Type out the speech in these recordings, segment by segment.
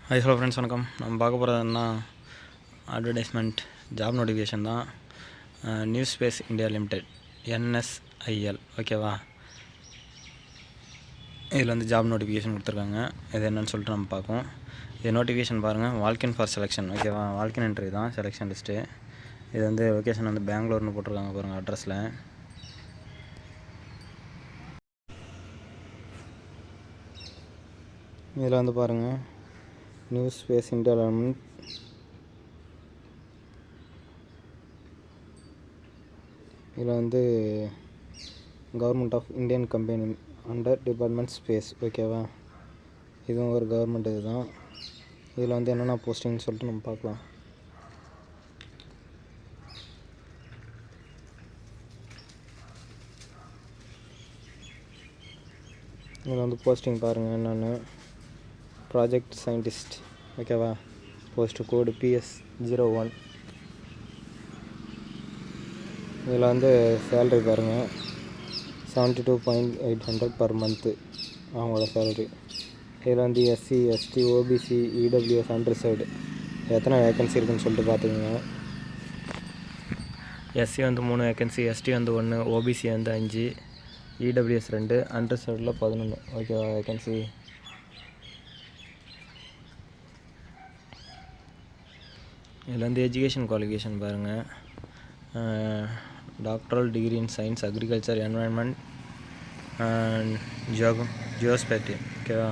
Hi hello friends, வணக்கம். நம்ம பார்க்க போகிறதுனா அட்வர்டைஸ்மெண்ட் ஜாப் நோட்டிஃபிகேஷன் தான். New space India limited NSIL, ஓகேவா? இதில் வந்து ஜாப் நோட்டிஃபிகேஷன் கொடுத்துருக்காங்க. இது என்னென்னு சொல்லிட்டு நம்ம பார்ப்போம். இது நோட்டிஃபிகேஷன் பாருங்கள், வால்கின் ஃபார் செலெக்ஷன், ஓகேவா? வால்கின் என்ட்ரி தான் செலெக்ஷன் லிஸ்ட்டு. இது வந்து லொக்கேஷன் வந்து பெங்களூர்னு போட்டிருக்காங்க பாருங்கள் அட்ரஸில். இதில் வந்து பாருங்கள், நியூ ஸ்பேஸ் இந்தியா லிமிடெட் இதில் வந்து government of Indian company under department space, ஓகேவா? இதுவும் ஒரு கவர்மெண்ட் இது தான். இதில் வந்து என்னென்ன போஸ்டிங்னு சொல்லிட்டு நம்ம பார்க்கலாம். இதில் வந்து போஸ்டிங் பாருங்கள் என்னென்னு. ப்ராஜெக்ட் சயின்டிஸ்ட், ஓகேவா? போஸ்ட் கோடு PS01. இதில் வந்து சேல்ரி பாருங்கள், 72,800 per month அவங்களோட சேலரி. இதில் வந்து SC, ST, OBC, EWS unreserved எத்தனை வேக்கன்சி இருக்குதுன்னு சொல்லிட்டு பார்த்துக்கோங்க. SC வந்து 3 வேக்கன்சி, ST வந்து 1, OBC வந்து 5, EWS 2, அன்ரிசர்வ்டில் 11, ஓகேவா வேக்கன்சி. இதில் வந்து எஜுகேஷன் குவாலிஃபிகேஷன் பாருங்கள், doctoral degree in science, agriculture, environment and geospatial, ஓகேவா?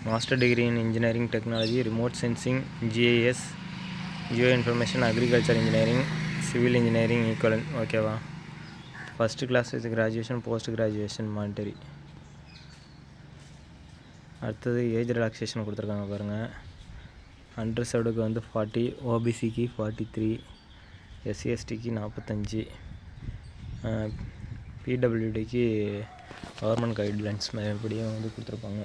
Master degree in engineering technology, remote sensing, GIS, geo information, agriculture engineering, civil engineering equivalent, ஓகேவா? First class with graduation, post graduation mandatory. அடுத்தது age relaxation கொடுத்துருக்காங்க பாருங்கள். அன்ரிசர்வ்டுக்கு வந்து 40, OBCக்கு 43, SC STக்கு 45, PWDக்கு கவர்மெண்ட் கைட்லைன்ஸ் மறுபடியும் வந்து கொடுத்துருப்பாங்க.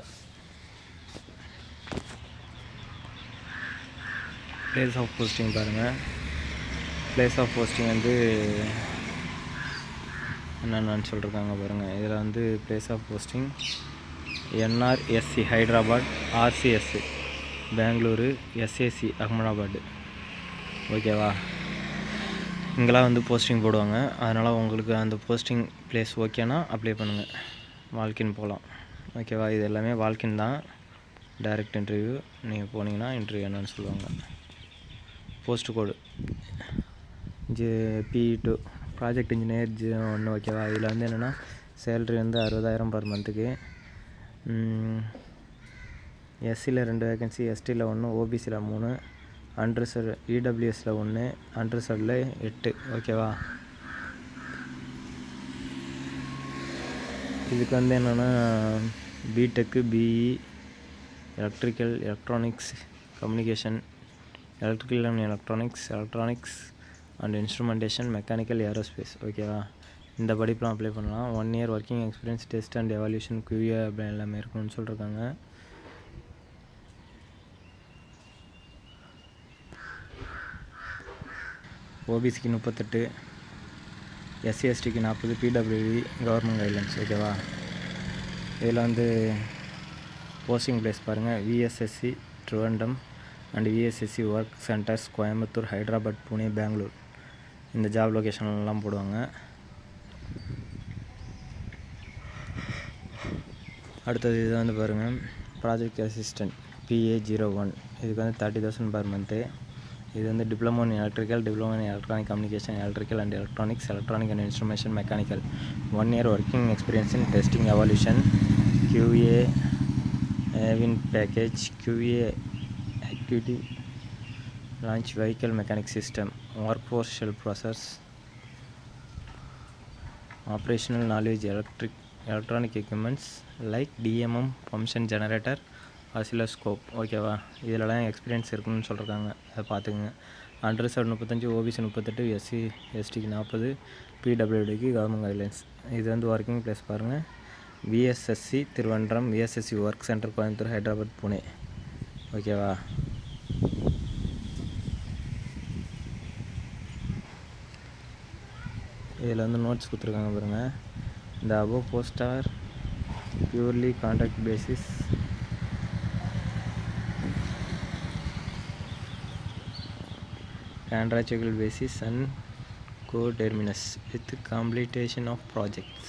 பிளேஸ் ஆஃப் போஸ்டிங் பாருங்கள். பிளேஸ் ஆஃப் போஸ்டிங் வந்து என்னென்னு சொல்லியிருக்காங்க பாருங்கள். இதில் வந்து place of posting NRSC Hyderabad, RCS Bengaluru, SAC Ahmedabad, ஓகேவா? இங்கெல்லாம் வந்து போஸ்டிங் போடுவாங்க. அதனால் உங்களுக்கு அந்த போஸ்டிங் பிளேஸ் ஓகேனா அப்ளை பண்ணுங்கள், வால்கின் போகலாம், ஓகேவா? இது எல்லாமே வால்கின் தான், டைரக்ட் இன்டர்வியூ. நீங்கள் போனீங்கன்னா இன்டர்வியூ என்னன்னு சொல்லுவாங்க. போஸ்ட் கோடு P2, ப்ராஜெக்ட் இன்ஜினியர் J1, ஓகேவா? இதில் வந்து என்னென்னா சேல்ரி வந்து 60,000 per monthக்கு. SCயில் 2 வேக்கன்சி, STயில் 1, OBCயில் 3, அன்ரிசர்வ் EWSயில் 1, அன்ரிசர்வ்டில் 8, ஓகேவா? இதுக்கு வந்து என்னென்னா பிடெக்கு, BE, electrical, electronics, communication, electrical and electronics and instrumentation, mechanical, aerospace, ஓகேவா? இந்த படிப்புலாம் அப்ளை பண்ணலாம். 1 year working experience, test and evaluation, QA அப்படி எல்லாமே இருக்கணும்னு சொல்லியிருக்காங்க. OBCக்கு 38, SC STக்கு 40, PWD கவர்மெண்ட் கைட்லைன்ஸ், ஓகேவா? இதில் வந்து போஸ்டிங் பிளேஸ் பாருங்கள். VSSC Trivandrum and VSSC work centres Coimbatore, Hyderabad, Pune, Bangalore. இந்த ஜாப் லொக்கேஷன்லாம் போடுவாங்க. அடுத்தது இது வந்து பாருங்கள், ப்ராஜெக்ட் அசிஸ்டன்ட் PA01. இதுக்கு வந்து 30,000 per month. இது வந்து diploma in electrical, diploma in electronic communication, electrical and electronics, electronic and instrumentation, mechanical. 1 year working experience in testing, evaluation, QA வின் package, QA activity, launch vehicle mechanic system, work force shell process, operational knowledge, electronic equipments like DMM, function generator, oscilloscope, ஓகேவா? இதிலலாம் experience இருக்குன்னு சொல்லியிருக்காங்க, அதை பார்த்துக்குங்க. Unreserved 35, OBC 38, SC STக்கு 40, PWDக்கு government guidelines. இது வந்து ஒர்க்கிங் பிளேஸ் பாருங்கள். VSSC திருவண்டரம், VSSC work centre Coimbatore, Hyderabad, Pune, ஓகேவா? இதில் வந்து நோட்ஸ் கொடுத்துருக்காங்க பாருங்கள். இந்த above post are purely contract basis contractual basis and coterminous with completion of projects.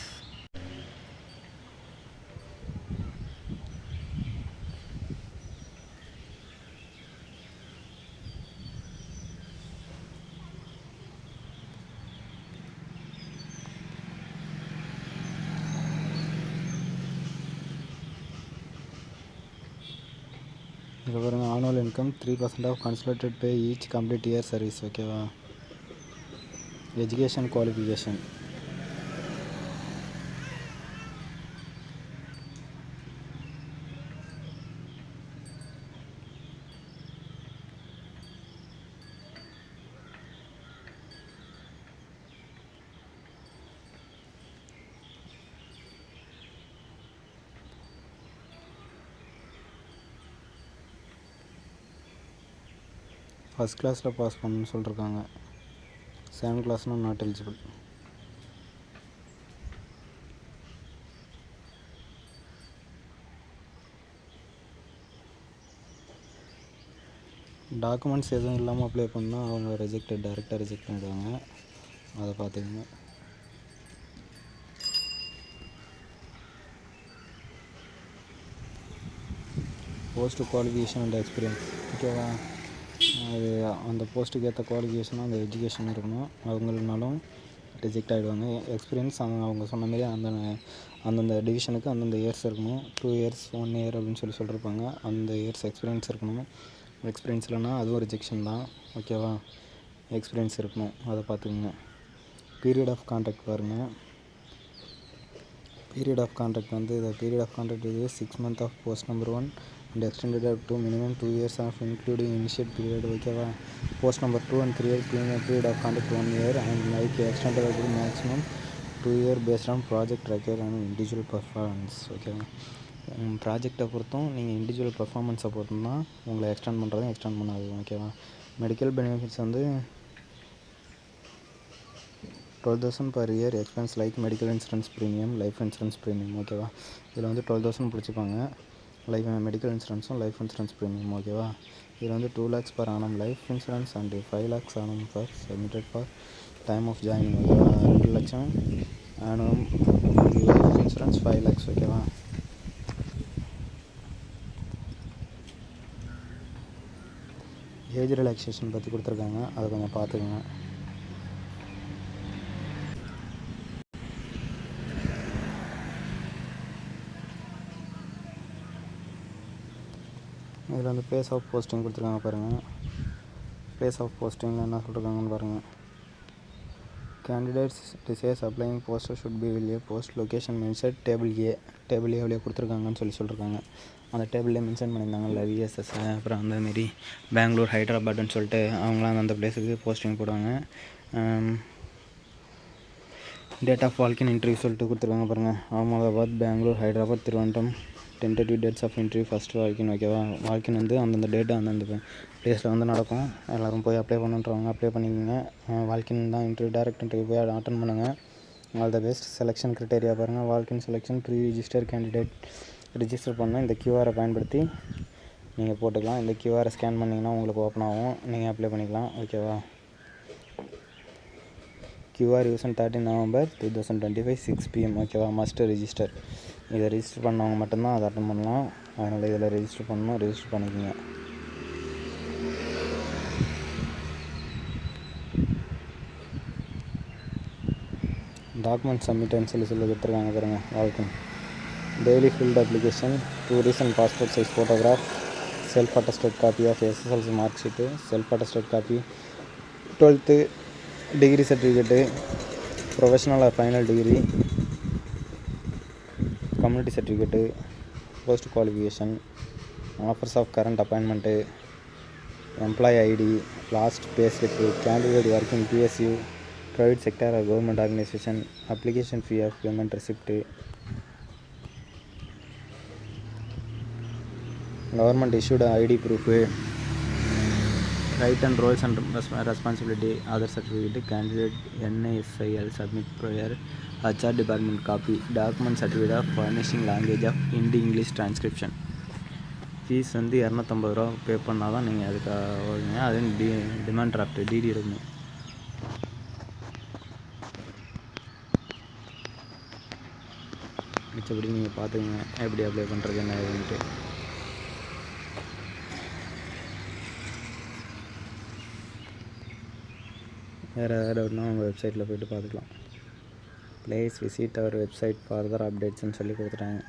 இங்கே பாருங்கள், annual income 3% of consolidated pay each complete year service. ஓகேவா? எஜுகேஷன் குவாலிஃபிகேஷன் ஃபஸ்ட் கிளாஸில் பாஸ் பண்ணணும்னு சொல்லியிருக்காங்க. செகண்ட் கிளாஸ்னால் நாட் எலிஜிபிள். டாக்குமெண்ட்ஸ் எதுவும் இல்லாமல் apply பண்ணால் அவங்க டைரெக்டாக ரிஜெக்ட் பண்ணிவிடுவாங்க. அதை பார்த்துக்கங்க. Post qualification and experience. ஓகேவா? அது அந்த போஸ்ட்டுக்கு ஏற்ற குவாலிஃபிகேஷனும் அந்த எஜுகேஷன் இருக்கணும். அவங்களாலும் ரிஜெக்ட் ஆகிடுவாங்க. எக்ஸ்பீரியன்ஸ் அவங்க சொன்ன மாரி அந்தந்த டிவிஷனுக்கு அந்தந்த இயர்ஸ் இருக்கணும். 2 இயர்ஸ் 1 இயர் அப்படின்னு சொல்லியிருப்பாங்க. அந்த இயர்ஸ் எக்ஸ்பீரியன்ஸ் இருக்கணும். எக்ஸ்பீரியன்ஸ் இல்லைனா அதுவும் ரிஜெக்ஷன் தான். ஓகேவா? எக்ஸ்பீரியன்ஸ் இருக்கணும். அதை பார்த்துக்குங்க. பீரியட் ஆஃப் கான்ட்ராக்ட் பாருங்கள். பீரியட் ஆஃப் கான்ட்ராக்ட் வந்து பீரியட் ஆஃப் கான்ட்ராக்ட் இது 6 months of post number 1 and extended up to minimum 2 years of including initiate period. ஓகேவா? Post number 2 and 3 period of contract 1 year and like extended up to maximum 2 year based on project record and individual performance. ஓகேவா? ப்ராஜெக்டை பொறுத்தும் நீங்கள் individual பர்ஃபார்மன்ஸை பொறுத்தும் தான் உங்களை extend பண்ணுறதும் எக்ஸ்டெண்ட் பண்ணாது. ஓகேவா? மெடிக்கல் பெனிஃபிட்ஸ் வந்து 12,000 per year expense like medical insurance premium, life insurance premium. ஓகேவா? இதில் வந்து 12,000 பிடிச்சிப்பாங்க. மெடிக்கல் இன்சூரன்ஸும் லைஃப் இன்சூரன்ஸ் ப்ரீமியம். ஓகேவா? இதில் வந்து 2 lakhs per annum life insurance and 5 lakhs annum for submitted for time of joining. ஓகேவா? 2 லட்சம் ஆனுவம் லைஃப் இன்சூரன்ஸ் 5 lakhs. ஓகேவா? ஏஜ் ரிலாக்ஸேஷன் பற்றி கொடுத்துருக்காங்க. அதை கொஞ்சம் பார்த்துக்கோங்க. இதில் வந்து பிளேஸ் ஆஃப் போஸ்டிங் கொடுத்துருக்காங்க பாருங்கள். பிளேஸ் ஆஃப் போஸ்டிங்கில் என்ன சொல்லியிருக்காங்கன்னு பாருங்கள். Candidates desires applying poster should be will a post location mention table ஏவிலே கொடுத்துருக்காங்கன்னு சொல்லியிருக்காங்க. அந்த டேபிள்லேயே மென்ஷன் பண்ணியிருந்தாங்கல்ல விஎஸ்எஸ், அப்புறம் அந்தமாரி பெங்களூர், ஹைதராபாத்னு சொல்லிட்டு அவங்களாம் அந்த பிளேஸுக்கு போஸ்டிங் போடுவாங்க. டேட் ஆஃப் வால்கின் இன்டர்வியூ சொல்லிட்டு கொடுத்துருக்காங்க பாருங்கள். Ahmedabad, Bangalore, Hyderabad, Thiruvananthapuram. Tentative dates of interview first walk in. ஓகேவா? வால்கின் வந்து அந்தந்த டேட்டு அந்தந்த பிளேஸில் வந்து நடக்கும். எல்லோரும் போய் அப்ளை பண்ணுறவங்க அப்ளை பண்ணிக்கோங்க. வால்கின் தான் இன்டர்வியூ, டேரக்ட் இன்டர்வியூ போய் அட்டன் பண்ணுங்கள். All the best. Selection criteria பாருங்கள். Walk in selection pre register candidate register பண்ணால் இந்த கியூஆரை பயன்படுத்தி நீங்கள் போட்டுக்கலாம். இந்த கியூஆரை ஸ்கேன் பண்ணிங்கன்னா உங்களுக்கு ஓப்பன் ஆகும். நீங்கள் அப்ளை பண்ணிக்கலாம். ஓகேவா? QR use on 13 November 2025 6 PM. ஓகேவா? Must register. இதை ரிஜிஸ்டர் பண்ணவங்க மட்டும்தான் அதை அட்டன் பண்ணலாம். அதனால் இதில் ரிஜிஸ்டர் பண்ணணும். ரிஜிஸ்டர் பண்ணிக்கோங்க. டாக்குமெண்ட் சப்மிட்னு சொல்லி கொடுத்துருக்காங்க பாருங்கள். Walk in duly filled application, 2 recent passport size photograph, self attested copy of SSLC mark sheet, self attested copy 12th degree certificate, professional or final degree, community certificate, post qualification, offers of current appointment, employee ID, last pay slip, candidate working PSU, private sector or government organisation, application fee of payment receipt, government issued ID proof, right and roles and responsibility, other certificate, candidate NISIL submit prior HR department copy, document certificate of furnishing language of Hindi English transcription. Fees வந்து 250 ரூபா பே பண்ணால் தான் நீங்கள் அதுக்கு வருவீங்க. அதுவும் demand draft DD எடுக்கணும். மிச்சப்படி நீங்கள் பார்த்துக்கங்க எப்படி அப்ளை பண்ணுறது என்ன ஏதுன்ட்டு. வேறு ஏதாவது டவுட்னா உங்கள் வெப்சைட்டில் போய்ட்டு பார்த்துக்கலாம். Please visit our website further அப்டேட்ஸ்னு சொல்லி கொடுத்துட்டாங்க.